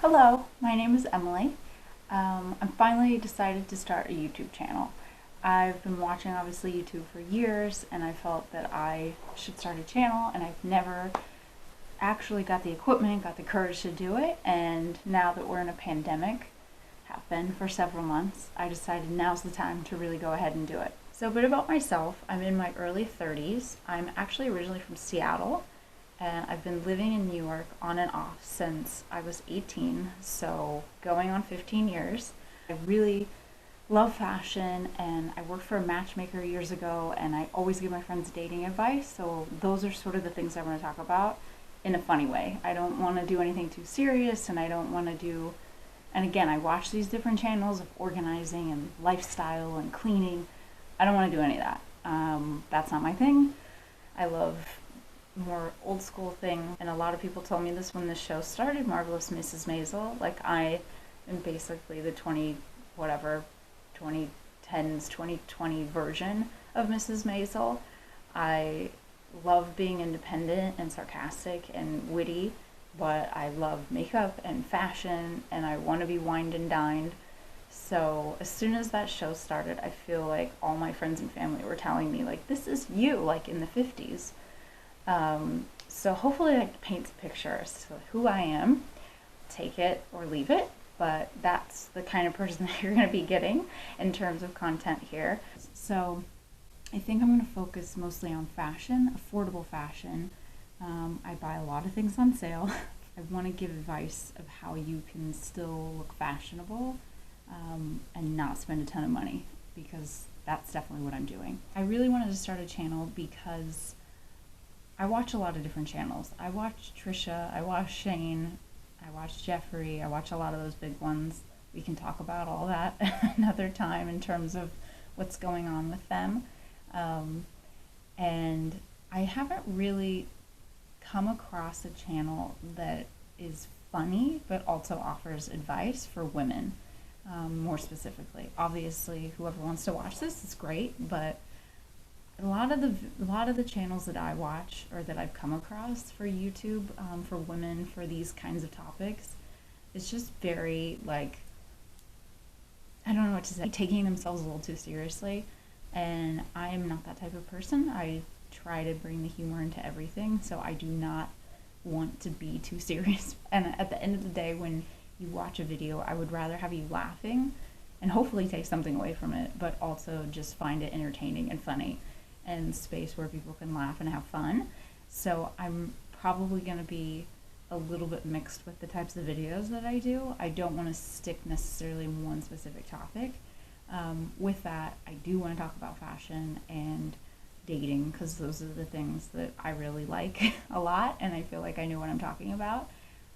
Hello, my name is Emily. I finally decided to start a YouTube channel. I've been watching obviously YouTube for years and I felt that I should start a channel, and I've never actually got the equipment, got the courage to do it, and now that we're in a pandemic, have been for several months, I decided now's the time to really go ahead and do it. So a bit about myself: I'm in my early 30s. I'm actually originally from Seattle, and I've been living in New York on and off since I was 18, so going on 15 years. I really love fashion, and I worked for a matchmaker years ago, and I always give my friends dating advice, so those are sort of the things I want to talk about in a funny way. I don't want to do anything too serious, and I don't want to do, and again, I watch these different channels of organizing and lifestyle and cleaning. I don't want to do any of that. That's not my thing. I love more old school thing, and a lot of people told me this when the show started, Marvelous Mrs. Maisel. Like, I am basically the 2010s 2020 version of Mrs. Maisel. I love being independent and sarcastic and witty, but I love makeup and fashion, and I want to be wined and dined. So as soon as that show started, I feel like all my friends and family were telling me, like, this is you, like in the 50s. So hopefully that paints a picture as to who I am. Take it or leave it, but that's the kind of person that you're going to be getting in terms of content here. So I think I'm going to focus mostly on fashion, affordable fashion. I buy a lot of things on sale. I want to give advice of how you can still look fashionable and not spend a ton of money, because that's definitely what I'm doing. I really wanted to start a channel because I watch a lot of different channels. I watch Trisha, I watch Shane, I watch Jeffrey, I watch a lot of those big ones. We can talk about all that another time in terms of what's going on with them. And I haven't really come across a channel that is funny but also offers advice for women, more specifically. Obviously, whoever wants to watch this is great, but a lot of the channels that I watch or that I've come across for YouTube, for women, for these kinds of topics, it's just very, like, I don't know what to say, taking themselves a little too seriously. And I am not that type of person. I try to bring the humor into everything, so I do not want to be too serious. And at the end of the day, when you watch a video, I would rather have you laughing and hopefully take something away from it, but also just find it entertaining and funny, and space where people can laugh and have fun. So I'm probably going to be a little bit mixed with the types of videos that I do. I don't want to stick necessarily in one specific topic. With that, I do want to talk about fashion and dating, because those are the things that I really like a lot, and I feel like I know what I'm talking about.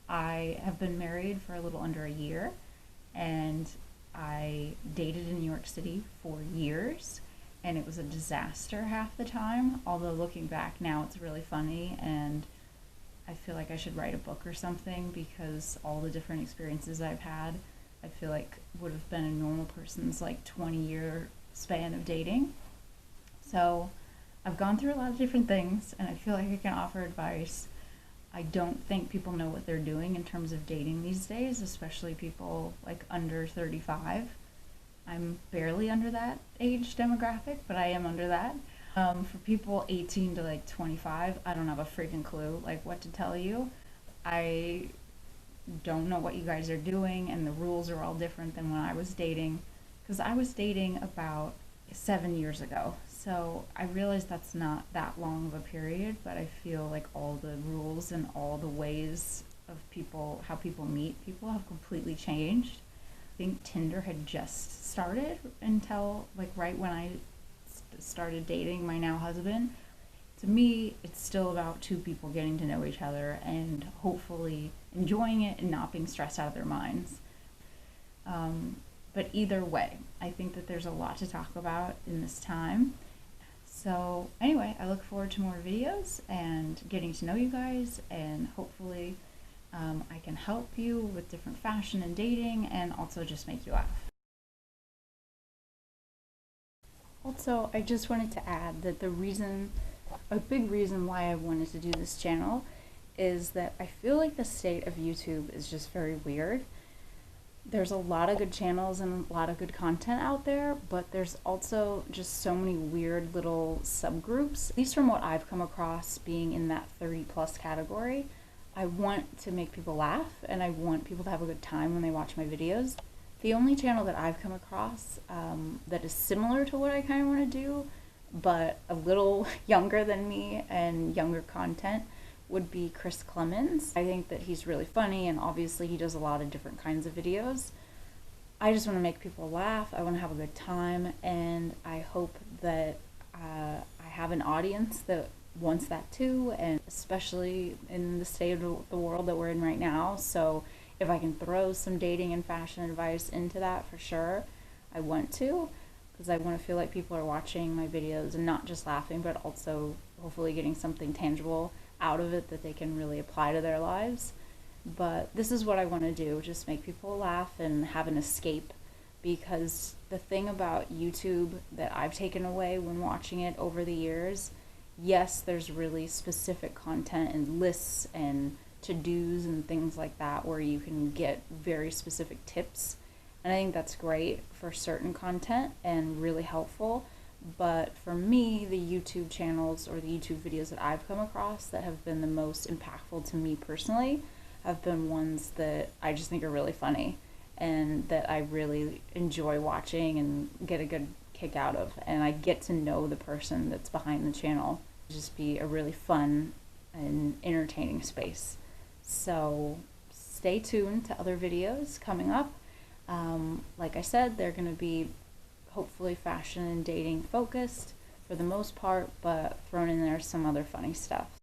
I have been married for a little under a year, and I dated in New York City for years, and it was a disaster half the time, although looking back now it's really funny, and I feel like I should write a book or something, because all the different experiences I've had, I feel like would have been a normal person's like 20-year span of dating. So I've gone through a lot of different things, and I feel like I can offer advice. I don't think people know what they're doing in terms of dating these days, especially people like under 35. I'm barely under that age demographic, but I am under that. For people 18 to like 25, I don't have a freaking clue like what to tell you. I don't know what you guys are doing, and the rules are all different than when I was dating, because I was dating about 7 years ago. So I realize that's not that long of a period, but I feel like all the rules and all the ways of people, how people meet people, have completely changed. I think Tinder had just started until like right when I started dating my now husband. To me, it's still about two people getting to know each other and hopefully enjoying it and not being stressed out of their minds. But either way, I think that there's a lot to talk about in this time. So anyway, I look forward to more videos and getting to know you guys, and hopefully I can help you with different fashion and dating, and also just make you laugh. Also, I just wanted to add that a big reason why I wanted to do this channel is that I feel like the state of YouTube is just very weird. There's a lot of good channels and a lot of good content out there, but there's also just so many weird little subgroups. At least from what I've come across being in that 30 plus category, I want to make people laugh and I want people to have a good time when they watch my videos. The only channel that I've come across that is similar to what I kind of want to do, but a little younger than me and younger content, would be Chris Clemens. I think that he's really funny, and obviously he does a lot of different kinds of videos. I just want to make people laugh, I want to have a good time, and I hope that I have an audience that wants that too, and especially in the state of the world that we're in right now. So if I can throw some dating and fashion advice into that, for sure, I want to, because I want to feel like people are watching my videos and not just laughing, but also hopefully getting something tangible out of it that they can really apply to their lives. But this is what I want to do, just make people laugh and have an escape, because the thing about YouTube that I've taken away when watching it over the years, yes, there's really specific content and lists and to-dos and things like that where you can get very specific tips, and I think that's great for certain content and really helpful. But for me, the YouTube channels or the YouTube videos that I've come across that have been the most impactful to me personally have been ones that I just think are really funny and that I really enjoy watching and get a good kick out of. And I get to know the person that's behind the channel. Just be a really fun and entertaining space. So stay tuned to other videos coming up. Like I said, they're going to be hopefully fashion and dating focused for the most part, but thrown in there some other funny stuff.